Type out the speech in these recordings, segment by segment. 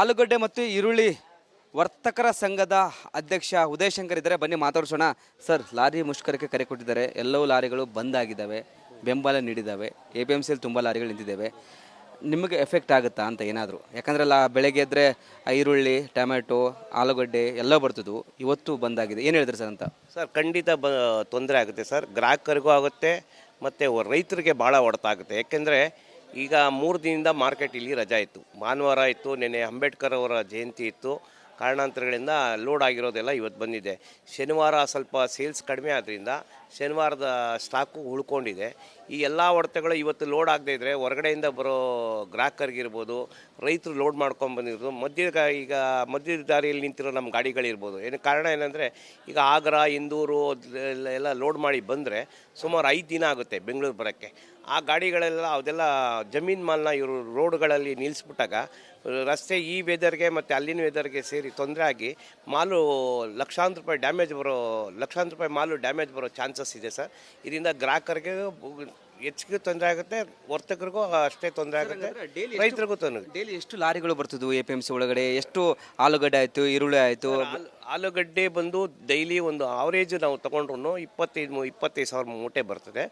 ಆಲೂಗಡ್ಡೆ ಮತ್ತು ಈರುಳ್ಳಿ ವರ್ತಕರ ಸಂಘದ ಅಧ್ಯಕ್ಷ ಉದಯ್ ಶಂಕರ್ ಇದ್ದಾರೆ. ಬನ್ನಿ ಮಾತಾಡ್ಸೋಣ. ಸರ್, ಲಾರಿ ಮುಷ್ಕರಕ್ಕೆ ಕರೆ ಕೊಟ್ಟಿದ್ದಾರೆ. ಎಲ್ಲವೂ ಲಾರಿಗಳು ಬಂದ್ ಆಗಿದ್ದಾವೆ, ಬೆಂಬಲ ನೀಡಿದ್ದಾವೆ. APMCಯಲ್ಲಿ ತುಂಬ ಲಾರಿಗಳು ನಿಂತಿದ್ದಾವೆ. ನಿಮಗೆ ಎಫೆಕ್ಟ್ ಆಗುತ್ತಾ ಅಂತ ಏನಾದರೂ? ಯಾಕಂದ್ರೆ ಬೆಳಗ್ಗೆ ಎದ್ದರೆ ಈರುಳ್ಳಿ, ಟೊಮ್ಯಾಟೊ, ಆಲೂಗಡ್ಡೆ ಎಲ್ಲ ಬರ್ತಿದ್ವು, ಇವತ್ತು ಬಂದಾಗಿದೆ. ಏನು ಹೇಳಿದ್ರಿ ಸರ್ ಅಂತ? ಸರ್, ಖಂಡಿತ ತೊಂದರೆ ಆಗುತ್ತೆ ಸರ್. ಗ್ರಾಹಕರಿಗೂ ಆಗುತ್ತೆ ಮತ್ತು ರೈತರಿಗೆ ಭಾಳ ಹೊಡೆತ ಆಗುತ್ತೆ. ಯಾಕೆಂದರೆ ಈಗ 3 ದಿನದಿಂದ ಮಾರ್ಕೆಟ್ ಇಲ್ಲಿ ರಜಾ ಇತ್ತು. ಭಾನುವಾರ ಇತ್ತು, ನೆನ್ನೆ ಅಂಬೇಡ್ಕರ್ ಅವರ ಜಯಂತಿ ಇತ್ತು. ಕಾರಣಾಂತರಗಳಿಂದ ಲೋಡ್ ಆಗಿರೋದೆಲ್ಲ ಇವತ್ತು ಬಂದಿದೆ. ಶನಿವಾರ ಸ್ವಲ್ಪ ಸೇಲ್ಸ್ ಕಡಿಮೆ ಆದ್ದರಿಂದ ಶನಿವಾರದ ಸ್ಟಾಕು ಉಳ್ಕೊಂಡಿದೆ. ಈ ಎಲ್ಲ ಹೊಡೆತಗಳು ಇವತ್ತು ಲೋಡ್ ಆಗದೇ ಇದ್ದರೆ ಹೊರಗಡೆಯಿಂದ ಬರೋ ಗ್ರಾಹಕರಿಗಿರ್ಬೋದು, ರೈತರು ಲೋಡ್ ಮಾಡ್ಕೊಂಡು ಬಂದಿರೋದು ಈಗ ಮಧ್ಯದ ದಾರಿಯಲ್ಲಿ ನಿಂತಿರೋ ನಮ್ಮ ಗಾಡಿಗಳಿರ್ಬೋದು. ಏನು ಕಾರಣ ಏನಂದರೆ, ಈಗ ಆಗ್ರಾ, ಇಂದೂರು ಎಲ್ಲ ಲೋಡ್ ಮಾಡಿ ಬಂದರೆ ಸುಮಾರು 5 ದಿನ ಆಗುತ್ತೆ ಬೆಂಗಳೂರು ಬರೋಕ್ಕೆ. ಆ ಗಾಡಿಗಳೆಲ್ಲ ಅದೆಲ್ಲ ಜಮೀನು ಮಾಲನ್ನ ಇವರು ರೋಡ್ಗಳಲ್ಲಿ ನಿಲ್ಲಿಸ್ಬಿಟ್ಟಾಗ ರಸ್ತೆ ಈ ವೆದರ್ಗೆ ಮತ್ತು ಅಲ್ಲಿನ ವೆದರ್ಗೆ ಸೇರಿ ತೊಂದರೆ ಆಗಿ ಮಾಲು ಲಕ್ಷಾಂತರ ರೂಪಾಯಿ ಮಾಲು ಡ್ಯಾಮೇಜ್ ಬರೋ ಚಾನ್ಸಸ್ ಇದೆ ಸರ್. ಇದರಿಂದ ಗ್ರಾಹಕರಿಗೆ ಹೆಚ್ಚಿಗೆ ತೊಂದರೆ ಆಗುತ್ತೆ, ವರ್ತಕರಿಗೂ ಅಷ್ಟೇ ತೊಂದರೆ ಆಗುತ್ತೆ, ರೈತರಿಗೂ ತೊಂದರೆ. ಡೈಲಿ ಎಷ್ಟು ಲಾರಿಗಳು ಬರ್ತಿದ್ವು APMC ಒಳಗಡೆ? ಎಷ್ಟು ಆಲೂಗಡ್ಡೆ ಆಯಿತು, ಈರುಳ್ಳಿ ಆಯಿತು? ಆಲೂಗಡ್ಡೆ ಬಂದು ಡೈಲಿ ಒಂದು ಆವರೇಜ್ ನಾವು ತೊಗೊಂಡ್ರು 25,000 ಮೂಟೆ ಬರ್ತದೆ.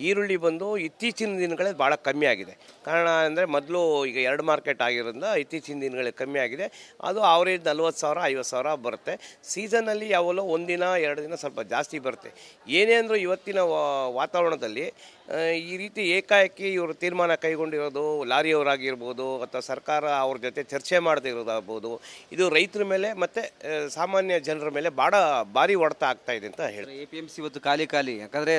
ಈರುಳ್ಳಿ ಬಂದು ಇತ್ತೀಚಿನ ದಿನಗಳಲ್ಲಿ ಭಾಳ ಕಮ್ಮಿ ಆಗಿದೆ. ಕಾರಣ ಅಂದರೆ ಮೊದಲು ಈಗ 2 ಮಾರ್ಕೆಟ್ ಆಗಿರೋದ್ರಿಂದ ಇತ್ತೀಚಿನ ದಿನಗಳಲ್ಲಿ ಕಮ್ಮಿ ಆಗಿದೆ. ಅದು ಆವರೇಜ್ 40,000 50,000 ಬರುತ್ತೆ. ಸೀಸನಲ್ಲಿ ಯಾವಲ್ಲೋ 1 ದಿನ 2 ದಿನ ಸ್ವಲ್ಪ ಜಾಸ್ತಿ ಬರುತ್ತೆ. ಏನೇ ಅಂದರೂ ಇವತ್ತಿನ ವಾತಾವರಣದಲ್ಲಿ ಈ ರೀತಿ ಏಕಾಏಕಿ ಇವರು ತೀರ್ಮಾನ ಕೈಗೊಂಡಿರೋದು, ಲಾರಿಯವರಾಗಿರ್ಬೋದು ಅಥವಾ ಸರ್ಕಾರ ಅವ್ರ ಜೊತೆ ಚರ್ಚೆ ಮಾಡದೇ ಇರೋದಾಗ್ಬೋದು, ಇದು ರೈತರ ಮೇಲೆ ಮತ್ತು ಸಾಮಾನ್ಯ ಜನರ ಮೇಲೆ ಭಾರಿ ಹೊಡೆತ ಆಗ್ತಾ ಇದೆ ಅಂತ ಹೇಳಿ. APMC ಇವತ್ತು ಖಾಲಿ. ಯಾಕಂದರೆ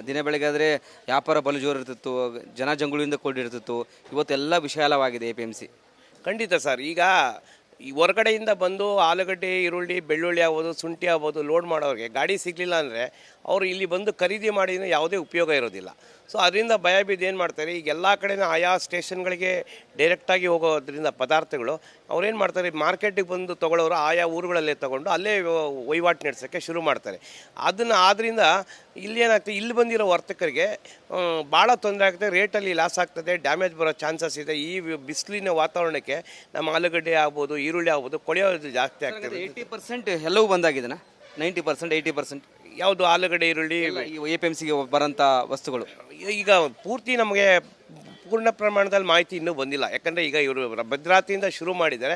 ದಿನ ಬೆಳಗ್ಗೆ ಆದರೆ ವ್ಯಾಪಾರ ಬಲು ಜೋರು ಇರ್ತಿತ್ತು, ಜನ ಜಂಗುಳಿಯಿಂದ ಕೂಡಿರ್ತಿತ್ತು. ಇವತ್ತೆಲ್ಲ ವಿಶಾಲವಾಗಿದೆ APMC. ಖಂಡಿತ ಸರ್. ಈಗ ಈ ಹೊರಗಡೆಯಿಂದ ಬಂದು ಆಲೂಗಡ್ಡೆ, ಈರುಳ್ಳಿ, ಬೆಳ್ಳುಳ್ಳಿ ಆಗ್ಬೋದು, ಶುಂಠಿ ಆಗ್ಬೋದು ಲೋಡ್ ಮಾಡೋರಿಗೆ ಗಾಡಿ ಸಿಗಲಿಲ್ಲ ಅಂದರೆ ಅವರು ಇಲ್ಲಿ ಬಂದು ಖರೀದಿ ಮಾಡಿದ್ರೆ ಯಾವುದೇ ಉಪಯೋಗ ಇರೋದಿಲ್ಲ. ಸೊ ಅದರಿಂದ ಭಯ ಬಿದ್ದು ಏನು ಮಾಡ್ತಾರೆ, ಈಗ ಎಲ್ಲ ಕಡೆನೂ ಆಯಾ ಸ್ಟೇಷನ್ಗಳಿಗೆ ಡೈರೆಕ್ಟಾಗಿ ಹೋಗೋದ್ರಿಂದ ಪದಾರ್ಥಗಳು ಅವ್ರೇನು ಮಾಡ್ತಾರೆ, ಮಾರ್ಕೆಟಿಗೆ ಬಂದು ತೊಗೊಳ್ಳೋರು ಆಯಾ ಊರುಗಳಲ್ಲೇ ತೊಗೊಂಡು ಅಲ್ಲೇ ವಹಿವಾಟು ನಡೆಸೋಕ್ಕೆ ಶುರು ಮಾಡ್ತಾರೆ. ಆದ್ದರಿಂದ ಇಲ್ಲೇನಾಗ್ತದೆ, ಇಲ್ಲಿ ಬಂದಿರೋ ವರ್ತಕರಿಗೆ ಭಾಳ ತೊಂದರೆ ಆಗ್ತದೆ, ರೇಟಲ್ಲಿ ಲಾಸ್ ಆಗ್ತದೆ, ಡ್ಯಾಮೇಜ್ ಬರೋ ಚಾನ್ಸಸ್ ಇದೆ. ಈ ಬಿಸಿಲಿನ ವಾತಾವರಣಕ್ಕೆ ನಮ್ಮ ಆಲೂಗಡ್ಡೆ ಆಗ್ಬೋದು, ಈರುಳ್ಳಿ ಆಗ್ಬೋದು ಕೊಳೆಯೋದು ಜಾಸ್ತಿ ಆಗ್ತದೆ. 80% ಎಲ್ಲವೂ ಬಂದಾಗಿದೆನಾ? 90%, 80% ಯಾವುದು ಆಲೂಗಡ್ಡೆ, ಈರುಳ್ಳಿ APMCಗೆ ಬರೋಂಥ ವಸ್ತುಗಳು? ಈಗ ಪೂರ್ತಿ ನಮಗೆ ಪೂರ್ಣ ಪ್ರಮಾಣದಲ್ಲಿ ಮಾಹಿತಿ ಇನ್ನೂ ಬಂದಿಲ್ಲ. ಯಾಕಂದರೆ ಈಗ ಇವರು ಭದ್ರಾತಿಯಿಂದ ಶುರು ಮಾಡಿದ್ದಾರೆ.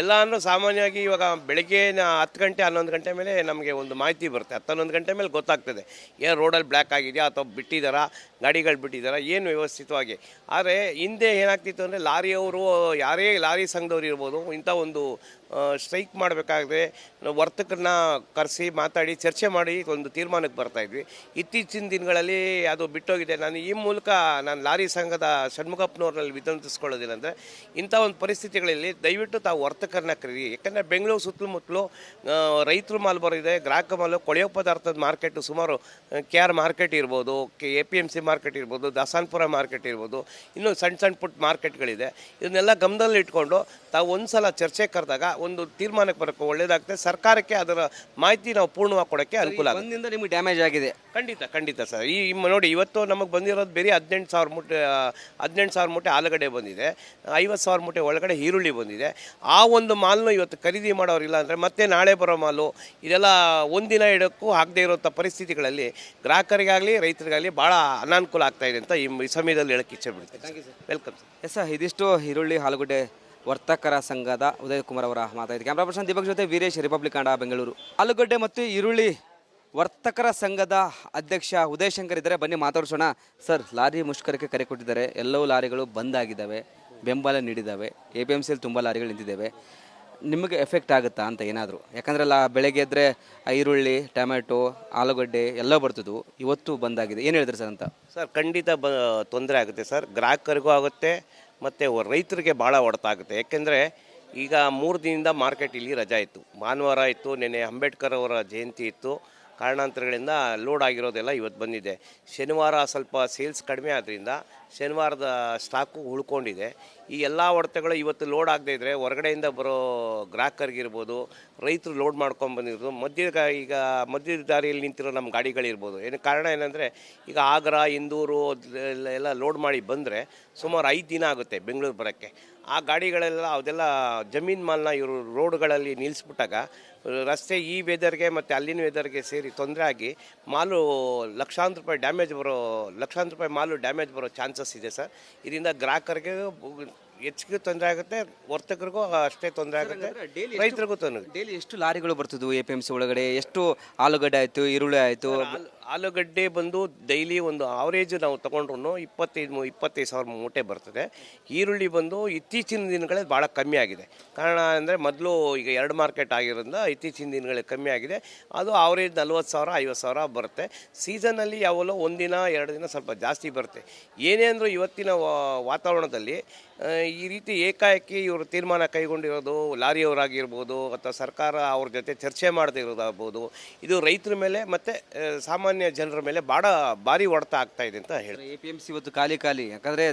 ಎಲ್ಲನೂ ಸಾಮಾನ್ಯವಾಗಿ ಇವಾಗ ಬೆಳಗ್ಗೆ 10 ಗಂಟೆ 11 ಗಂಟೆ ಮೇಲೆ ನಮಗೆ ಒಂದು ಮಾಹಿತಿ ಬರುತ್ತೆ. 10-11 ಗಂಟೆ ಮೇಲೆ ಗೊತ್ತಾಗ್ತದೆ ಏನು ರೋಡಲ್ಲಿ ಬ್ಲ್ಯಾಕ್ ಆಗಿದೆಯಾ ಅಥವಾ ಬಿಟ್ಟಿದ್ದಾರಾ, ಗಾಡಿಗಳು ಬಿಟ್ಟಿದ್ದಾರಾ, ಏನು ವ್ಯವಸ್ಥಿತವಾಗಿ. ಆದರೆ ಹಿಂದೆ ಏನಾಗ್ತಿತ್ತು ಅಂದರೆ ಲಾರಿಯವರು, ಯಾರೇ ಲಾರಿ ಸಂಘದವ್ರು ಇರ್ಬೋದು, ಇಂಥ ಒಂದು ಸ್ಟ್ರೈಕ್ ಮಾಡಬೇಕಾದ್ರೆ ವರ್ತಕರನ್ನ ಕರೆಸಿ ಮಾತಾಡಿ ಚರ್ಚೆ ಮಾಡಿ ಒಂದು ತೀರ್ಮಾನಕ್ಕೆ ಬರ್ತಾಯಿದ್ವಿ. ಇತ್ತೀಚಿನ ದಿನಗಳಲ್ಲಿ ಅದು ಬಿಟ್ಟೋಗಿದೆ. ಈ ಮೂಲಕ ನಾನು ಲಾರಿ ಸಂಘದ ಷಣ್ಮುಖಪ್ಪನವ್ರಲ್ಲಿ ವಿನಂತಿಸ್ಕೊಳ್ಳೋದಿಲ್ಲ ಅಂದರೆ, ಇಂಥ ಒಂದು ಪರಿಸ್ಥಿತಿಗಳಲ್ಲಿ ದಯವಿಟ್ಟು ತಾವು ವರ್ತಕರನ್ನ ಕರೀರಿ. ಯಾಕಂದರೆ ಬೆಂಗಳೂರು ಸುತ್ತಮುತ್ತಲು ರೈತರು ಮಾಲ್ ಬರೋದಿದೆ, ಗ್ರಾಹಕ ಮಾಲು, ಕೊಳೆಯೋ ಪದಾರ್ಥದ ಮಾರ್ಕೆಟು ಸುಮಾರು KR ಮಾರ್ಕೆಟ್ ಇರ್ಬೋದು, APMC ಮಾರ್ಕೆಟ್ ಇರ್ಬೋದು, ದಾಸಾನ್ಪುರ ಮಾರ್ಕೆಟ್ ಇರ್ಬೋದು, ಇನ್ನೂ ಸಣ್ಣ ಪುಟ್ಟ ಮಾರ್ಕೆಟ್ಗಳಿದೆ. ಇದನ್ನೆಲ್ಲ ಗಮನದಲ್ಲಿ ಇಟ್ಕೊಂಡು ತಾವು ಒಂದು ಸಲ ಚರ್ಚೆ ಕರೆದಾಗ ಒಂದು ತೀರ್ಮಾನಕ್ಕೆ ಬರೋಕ್ಕೆ ಒಳ್ಳೆಯದಾಗ್ತದೆ. ಸರ್ಕಾರಕ್ಕೆ ಅದರ ಮಾಹಿತಿ ನಾವು ಪೂರ್ಣವಾಗಿ ಕೊಡೋಕ್ಕೆ ಅನುಕೂಲ ಆಗುತ್ತೆ. ಒಂದಿಂದ ನಿಮಗೆ ಡ್ಯಾಮೇಜ್ ಆಗಿದೆ? ಖಂಡಿತ ಸರ್. ನೋಡಿ, ಇವತ್ತು ನಮಗೆ ಬಂದಿರೋದು ಬೇರೆ 18,000 ಮೂಟೆ ಆಲೂಗಡ್ಡೆ ಬಂದಿದೆ, 50,000 ಮೂಟೆ ಒಳಗಡೆ ಈರುಳ್ಳಿ ಬಂದಿದೆ. ಆ ಒಂದು ಮಾಲ್ನು ಇವತ್ತು ಖರೀದಿ ಮಾಡೋರಿಲ್ಲ ಅಂದರೆ ಮತ್ತೆ ನಾಳೆ ಬರೋ ಮಾಲು ಇದೆಲ್ಲ ಒಂದಿನ ಇಡೋಕ್ಕೂ ಆಗದೆ ಇರೋಂಥ ಪರಿಸ್ಥಿತಿಗಳಲ್ಲಿ ಗ್ರಾಹಕರಿಗಾಗಲಿ ರೈತರಿಗಾಗಲಿ ಭಾಳ ಅನಾನುಕೂಲ ಆಗ್ತಾಯಿದೆ ಅಂತ ಈ ಸಮಯದಲ್ಲಿ ಹೇಳೋಕ್ಕೆ ಇಚ್ಛೆ ಬಿಡ್ತೀನಿ. Thank you sir. Welcome sir. Yes sir, ಇದಿಷ್ಟು ಈರುಳ್ಳಿ ಆಲೂಗಡ್ಡೆ ವರ್ತಕರ ಸಂಘದ ಉದಯ್ ಕುಮಾರ್ ಅವರ ಮಾತಾಡಿದ್ರು. ಕ್ಯಾಮ್ರಾ ಪರ್ಸನ್ ದೀಪಕ್ ಜೊತೆ ವೀರೇಶ್, ರಿಪಬ್ಲಿಕ್ ಕನ್ನಡ, ಬೆಂಗಳೂರು. ಆಲೂಗಡ್ಡೆ ಮತ್ತು ಈರುಳ್ಳಿ ವರ್ತಕರ ಸಂಘದ ಅಧ್ಯಕ್ಷ ಉದಯ್ ಶಂಕರ್ ಇದ್ದಾರೆ. ಬನ್ನಿ ಮಾತಾಡ್ಸೋಣ. ಸರ್, ಲಾರಿ ಮುಷ್ಕರಕ್ಕೆ ಕರೆ ಕೊಟ್ಟಿದ್ದಾರೆ. ಎಲ್ಲವೂ ಲಾರಿಗಳು ಬಂದ್ ಆಗಿದ್ದಾವೆ, ಬೆಂಬಲ ನೀಡಿದ್ದಾವೆ. APMCಯಲ್ಲಿ ತುಂಬ ಲಾರಿಗಳು ನಿಂತಿದ್ದಾವೆ. ನಿಮಗೆ ಎಫೆಕ್ಟ್ ಆಗುತ್ತಾ ಅಂತ ಏನಾದರೂ? ಯಾಕಂದ್ರೆ ಬೆಳಗ್ಗೆ ಎದ್ದರೆ ಈರುಳ್ಳಿ, ಟೊಮ್ಯಾಟೊ, ಆಲೂಗಡ್ಡೆ ಎಲ್ಲ ಬರ್ತಿದ್ವು, ಇವತ್ತು ಬಂದಾಗಿದೆ. ಏನು ಹೇಳಿದ್ರಿ ಸರ್ ಅಂತ? ಸರ್, ಖಂಡಿತ ತೊಂದರೆ ಆಗುತ್ತೆ ಸರ್. ಗ್ರಾಹಕರಿಗೂ ಆಗುತ್ತೆ ಮತ್ತು ರೈತರಿಗೆ ಭಾಳ ಹೊಡೆತ ಆಗುತ್ತೆ. ಯಾಕೆಂದರೆ ಈಗ 3 ದಿನದಿಂದ ಮಾರ್ಕೆಟ್ ಇಲ್ಲಿ ರಜಾ ಇತ್ತು. ಭಾನುವಾರ ಇತ್ತು, ನೆನ್ನೆ ಅಂಬೇಡ್ಕರ್ ಅವರ ಜಯಂತಿ ಇತ್ತು. ಕಾರಣಾಂತರಗಳಿಂದ ಲೋಡ್ ಆಗಿರೋದೆಲ್ಲ ಇವತ್ತು ಬಂದಿದೆ. ಶನಿವಾರ ಸ್ವಲ್ಪ ಸೇಲ್ಸ್ ಕಡಿಮೆ ಆದ್ದರಿಂದ ಶನಿವಾರದ ಸ್ಟಾಕು ಉಳ್ಕೊಂಡಿದೆ. ಈ ಎಲ್ಲ ಹೊಡೆತಗಳು ಇವತ್ತು ಲೋಡ್ ಆಗದೇ ಇದ್ದರೆ ಹೊರಗಡೆಯಿಂದ ಬರೋ ಗ್ರಾಹಕರಿಗಿರ್ಬೋದು, ರೈತರು ಲೋಡ್ ಮಾಡ್ಕೊಂಡು ಬಂದಿರೋದು ಈಗ ಮಧ್ಯದ ದಾರಿಯಲ್ಲಿ ನಿಂತಿರೋ ನಮ್ಮ ಗಾಡಿಗಳಿರ್ಬೋದು. ಏನು ಕಾರಣ ಏನಂದರೆ, ಈಗ ಆಗ್ರಾ, ಇಂದೂರು ಎಲ್ಲ ಲೋಡ್ ಮಾಡಿ ಬಂದರೆ ಸುಮಾರು 5 ದಿನ ಆಗುತ್ತೆ ಬೆಂಗಳೂರು ಬರೋಕ್ಕೆ. ಆ ಗಾಡಿಗಳೆಲ್ಲ ಅದೆಲ್ಲ ಜಮೀನು ಮಾಲ್ನ ಇವರು ರೋಡ್ಗಳಲ್ಲಿ ನಿಲ್ಲಿಸ್ಬಿಟ್ಟಾಗ ರಸ್ತೆ ಈ ವೆದರ್ಗೆ ಮತ್ತು ಅಲ್ಲಿನ ವೆದರ್ಗೆ ಸೇರಿ ತೊಂದರೆ ಆಗಿ ಮಾಲು ಲಕ್ಷಾಂತರ ರೂಪಾಯಿ ಮಾಲು ಡ್ಯಾಮೇಜ್ ಬರೋ ಚಾನ್ಸಸ್ ಇದೆ ಸರ್. ಇದರಿಂದ ಗ್ರಾಹಕರಿಗೆ ಹೆಚ್ಚಿಗೆ ತೊಂದರೆ ಆಗುತ್ತೆ, ವರ್ತಕರಿಗೂ ಅಷ್ಟೇ ತೊಂದರೆ ಆಗುತ್ತೆ, ರೈತರಿಗೂ ತೊಂದರೆ. ಡೈಲಿ ಎಷ್ಟು ಲಾರಿಗಳು ಬರ್ತಿದ್ವು APMC ಒಳಗಡೆ? ಎಷ್ಟು ಆಲೂಗಡ್ಡೆ ಆಯಿತು, ಈರುಳ್ಳಿ ಆಯಿತು? ಆಲೂಗಡ್ಡೆ ಬಂದು ಡೈಲಿ ಒಂದು ಆವರೇಜ್ ನಾವು ತೊಗೊಂಡ್ರು 25 ಸಾವಿರ ಮೂಟೆ ಬರ್ತದೆ. ಈರುಳ್ಳಿ ಬಂದು ಇತ್ತೀಚಿನ ದಿನಗಳಲ್ಲಿ ಭಾಳ ಕಮ್ಮಿ ಆಗಿದೆ. ಕಾರಣ ಅಂದರೆ ಮೊದಲು ಈಗ 2 ಮಾರ್ಕೆಟ್ ಆಗಿರೋದ್ರಿಂದ ಇತ್ತೀಚಿನ ದಿನಗಳಲ್ಲಿ ಕಮ್ಮಿ ಆಗಿದೆ. ಅದು ಆವರೇಜ್ 40 ಸಾವಿರ 50 ಸಾವಿರ ಬರುತ್ತೆ. ಸೀಸನಲ್ಲಿ ಯಾವಲ್ಲೋ 1 ದಿನ 2 ದಿನ ಸ್ವಲ್ಪ ಜಾಸ್ತಿ ಬರುತ್ತೆ. ಏನೇ ಅಂದರೂ ಇವತ್ತಿನ ವಾತಾವರಣದಲ್ಲಿ ಈ ರೀತಿ ಏಕಾಏಕಿ ಇವರು ತೀರ್ಮಾನ ಕೈಗೊಂಡಿರೋದು, ಲಾರಿಯವರಾಗಿರ್ಬೋದು ಅಥವಾ ಸರ್ಕಾರ ಅವ್ರ ಜೊತೆ ಚರ್ಚೆ ಮಾಡದೇ ಇರೋದಾಗ್ಬೋದು, ಇದು ರೈತರ ಮೇಲೆ ಮತ್ತು ಸಾಮಾನ್ಯ ಜನರ ಮೇಲೆ ಭಾರಿ ಹೊಡೆತ ಆಗ್ತಾ ಇದೆ ಅಂತ ಹೇಳಿ. APMC ಇವತ್ತು ಖಾಲಿ. ಯಾಕಂದರೆ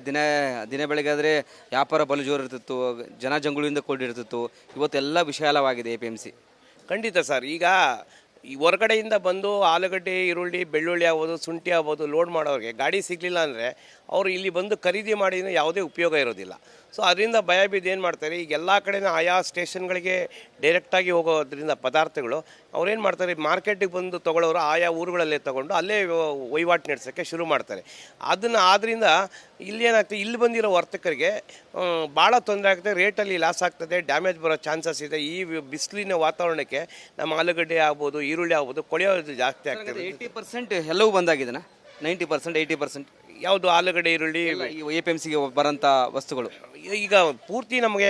ದಿನ ಬೆಳಗ್ಗೆ ಆದರೆ ವ್ಯಾಪಾರ ಬಲು ಜೋರು ಇರ್ತಿತ್ತು, ಜನ ಜಂಗುಳಿಯಿಂದ ಕೂಡಿರ್ತಿತ್ತು. ಇವತ್ತೆಲ್ಲ ವಿಶಾಲವಾಗಿದೆ APMC. ಖಂಡಿತ ಸರ್. ಈಗ ಈ ಹೊರಗಡೆಯಿಂದ ಬಂದು ಆಲೂಗಡ್ಡೆ, ಈರುಳ್ಳಿ, ಬೆಳ್ಳುಳ್ಳಿ ಆಗ್ಬೋದು, ಶುಂಠಿ ಆಗ್ಬೋದು ಲೋಡ್ ಮಾಡೋರಿಗೆ ಗಾಡಿ ಸಿಗಲಿಲ್ಲ ಅಂದರೆ ಅವರು ಇಲ್ಲಿ ಬಂದು ಖರೀದಿ ಮಾಡಿದ್ರೆ ಯಾವುದೇ ಉಪಯೋಗ ಇರೋದಿಲ್ಲ. ಸೊ ಅದರಿಂದ ಭಯ ಬಿದ್ದು ಏನು ಮಾಡ್ತಾರೆ, ಈಗ ಎಲ್ಲ ಕಡೆನೂ ಆಯಾ ಸ್ಟೇಷನ್ಗಳಿಗೆ ಡೈರೆಕ್ಟಾಗಿ ಹೋಗೋದ್ರಿಂದ ಪದಾರ್ಥಗಳು ಅವ್ರೇನು ಮಾಡ್ತಾರೆ, ಮಾರ್ಕೆಟಿಗೆ ಬಂದು ತೊಗೊಳ್ಳೋರು ಆಯಾ ಊರುಗಳಲ್ಲೇ ತೊಗೊಂಡು ಅಲ್ಲೇ ವಹಿವಾಟು ನಡೆಸೋಕ್ಕೆ ಶುರು ಮಾಡ್ತಾರೆ. ಆದ್ದರಿಂದ ಇಲ್ಲಿ ಏನಾಗ್ತದೆ, ಇಲ್ಲಿ ಬಂದಿರೋ ವರ್ತಕರಿಗೆ ಭಾಳ ತೊಂದರೆ ಆಗುತ್ತೆ, ರೇಟಲ್ಲಿ ಲಾಸ್ ಆಗ್ತದೆ, ಡ್ಯಾಮೇಜ್ ಬರೋ ಚಾನ್ಸಸ್ ಇದೆ. ಈ ಬಿಸಿಲಿನ ವಾತಾವರಣಕ್ಕೆ ನಮ್ಮ ಆಲೂಗಡ್ಡೆ ಆಗ್ಬೋದು, ಈರುಳ್ಳಿ ಆಗ್ಬೋದು ಕೊಳೆಯೋದು ಜಾಸ್ತಿ ಆಗ್ತದೆ. 80% ಎಲ್ಲವೂ ಬಂದಾಗಿದೆನಾ? 90%, 80% ಯಾವುದು ಆಲೂಗಡ್ಡೆ, ಈರುಳ್ಳಿ APMCಗೆ ಬರೋಂಥ ವಸ್ತುಗಳು ಈಗ ಪೂರ್ತಿ ನಮಗೆ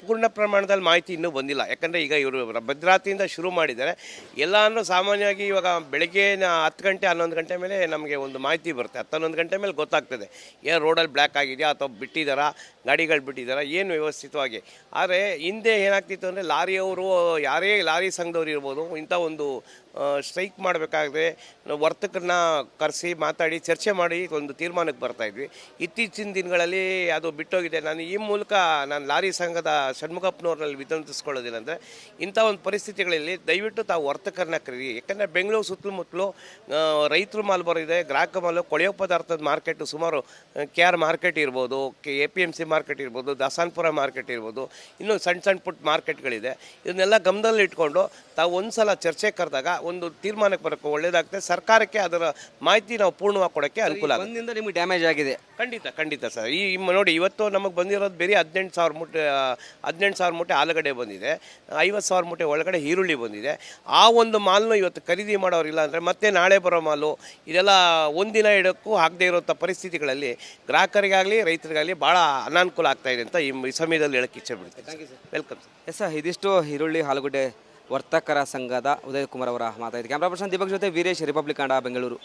ಪೂರ್ಣ ಪ್ರಮಾಣದಲ್ಲಿ ಮಾಹಿತಿ ಇನ್ನೂ ಬಂದಿಲ್ಲ. ಯಾಕಂದರೆ ಈಗ ಇವರು ಭದ್ರಾತಿಯಿಂದ ಶುರು ಮಾಡಿದ್ದಾರೆ. ಎಲ್ಲಾನು ಸಾಮಾನ್ಯವಾಗಿ ಇವಾಗ ಬೆಳಗ್ಗೆ 10 ಗಂಟೆ 11 ಗಂಟೆ ಮೇಲೆ ನಮಗೆ ಒಂದು ಮಾಹಿತಿ ಬರುತ್ತೆ. 10-11 ಗಂಟೆ ಮೇಲೆ ಗೊತ್ತಾಗ್ತದೆ ಏನು ರೋಡಲ್ಲಿ ಬ್ಲ್ಯಾಕ್ ಆಗಿದೆಯಾ ಅಥವಾ ಬಿಟ್ಟಿದ್ದಾರಾ, ಗಾಡಿಗಳು ಬಿಟ್ಟಿದ್ದಾರಾ, ಏನು ವ್ಯವಸ್ಥಿತವಾಗಿ. ಆದರೆ ಹಿಂದೆ ಏನಾಗ್ತಿತ್ತು ಅಂದರೆ ಲಾರಿಯವರು, ಯಾರೇ ಲಾರಿ ಸಂಘದವ್ರು ಇರ್ಬೋದು, ಇಂಥ ಒಂದು ಸ್ಟ್ರೈಕ್ ಮಾಡಬೇಕಾದ್ರೆ ವರ್ತಕರನ್ನ ಕರೆಸಿ ಮಾತಾಡಿ ಚರ್ಚೆ ಮಾಡಿ ಒಂದು ತೀರ್ಮಾನಕ್ಕೆ ಬರ್ತಾಯಿದ್ವಿ. ಇತ್ತೀಚಿನ ದಿನಗಳಲ್ಲಿ ಅದು ಬಿಟ್ಟೋಗಿದೆ. ಈ ಮೂಲಕ ನಾನು ಲಾರಿ ಸಂಘದ ಷಣ್ಮುಖಪ್ಪನವ್ರಲ್ಲಿ ವಿನಂತಿಸ್ಕೊಳ್ಳೋದಿಲ್ಲ ಅಂದರೆ, ಇಂಥ ಒಂದು ಪರಿಸ್ಥಿತಿಗಳಲ್ಲಿ ದಯವಿಟ್ಟು ತಾವು ವರ್ತಕರನ್ನ ಕರೀರಿ. ಯಾಕಂದರೆ ಬೆಂಗಳೂರು ಸುತ್ತಮುತ್ತಲು ರೈತರ ಮಾಲ್ ಬರೋದಿದೆ, ಗ್ರಾಹಕ ಮಾಲು, ಕೊಳೆಯೋ ಪದಾರ್ಥದ ಮಾರ್ಕೆಟು ಸುಮಾರು KR ಮಾರ್ಕೆಟ್ ಇರ್ಬೋದು, APMC ಮಾರ್ಕೆಟ್ ಇರ್ಬೋದು, ದಾಸಾನ್ಪುರ ಮಾರ್ಕೆಟ್ ಇರ್ಬೋದು, ಇನ್ನೂ ಸಣ್ಣ ಪುಟ್ಟ ಮಾರ್ಕೆಟ್ಗಳಿದೆ. ಇದನ್ನೆಲ್ಲ ಗಮನದಲ್ಲಿ ಇಟ್ಕೊಂಡು ತಾವು ಒಂದು ಸಲ ಚರ್ಚೆ ಕರೆದಾಗ ಒಂದು ತೀರ್ಮಾನಕ್ಕೆ ಬರೋಕ್ಕೆ ಒಳ್ಳೇದಾಗ್ತದೆ. ಸರ್ಕಾರಕ್ಕೆ ಅದರ ಮಾಹಿತಿ ನಾವು ಪೂರ್ಣವಾಗಿ ಕೊಡೋಕ್ಕೆ ಅನುಕೂಲ ಆಗುತ್ತೆ. ಒಂದಿಂದ ನಿಮಗೆ ಡ್ಯಾಮೇಜ್ ಆಗಿದೆ? ಖಂಡಿತ ಸರ್. ನೋಡಿ, ಇವತ್ತು ನಮಗೆ ಬಂದಿರೋದು ಬೇರೆ 18,000 ಮೂಟೆ ಆಲೂಗಡ್ಡೆ ಬಂದಿದೆ, 50,000 ಮೂಟೆ ಒಳಗಡೆ ಈರುಳ್ಳಿ ಬಂದಿದೆ. ಆ ಒಂದು ಮಾಲ್ನು ಇವತ್ತು ಖರೀದಿ ಮಾಡೋರಿಲ್ಲ ಅಂದರೆ ಮತ್ತೆ ನಾಳೆ ಬರೋ ಮಾಲು ಇದೆಲ್ಲ ಒಂದಿನ ಇಡೋಕ್ಕೂ ಆಗದೆ ಇರೋಂಥ ಪರಿಸ್ಥಿತಿಗಳಲ್ಲಿ ಗ್ರಾಹಕರಿಗಾಗಲಿ ರೈತರಿಗಾಗಲಿ ಭಾಳ ಅನಾನುಕೂಲ ಆಗ್ತಾಯಿದೆ ಅಂತ ಈ ಸಮಯದಲ್ಲಿ ಹೇಳೋಕ್ಕೆ ಇಚ್ಛೆ ಬಿಡ್ತೀನಿ. Welcome sir. ಎಸ್ ಸರ್, ಇದಿಷ್ಟು ಈರುಳ್ಳಿ ಆಲೂಗಡ್ಡೆ ವರ್ತಕರ ಸಂಘದ ಉದಯ್ ಕುಮಾರ್ ಅವರ ಮಾತಾಡಿದೆ. ಕ್ಯಾಮ್ರಾ ಪರ್ಸನ್ ದೀಪಕ್ ಜೊತೆ ವೀರೇಶ್, ರಿಪಬ್ಲಿಕ್ ಕನ್ನಡ, ಬೆಂಗಳೂರು.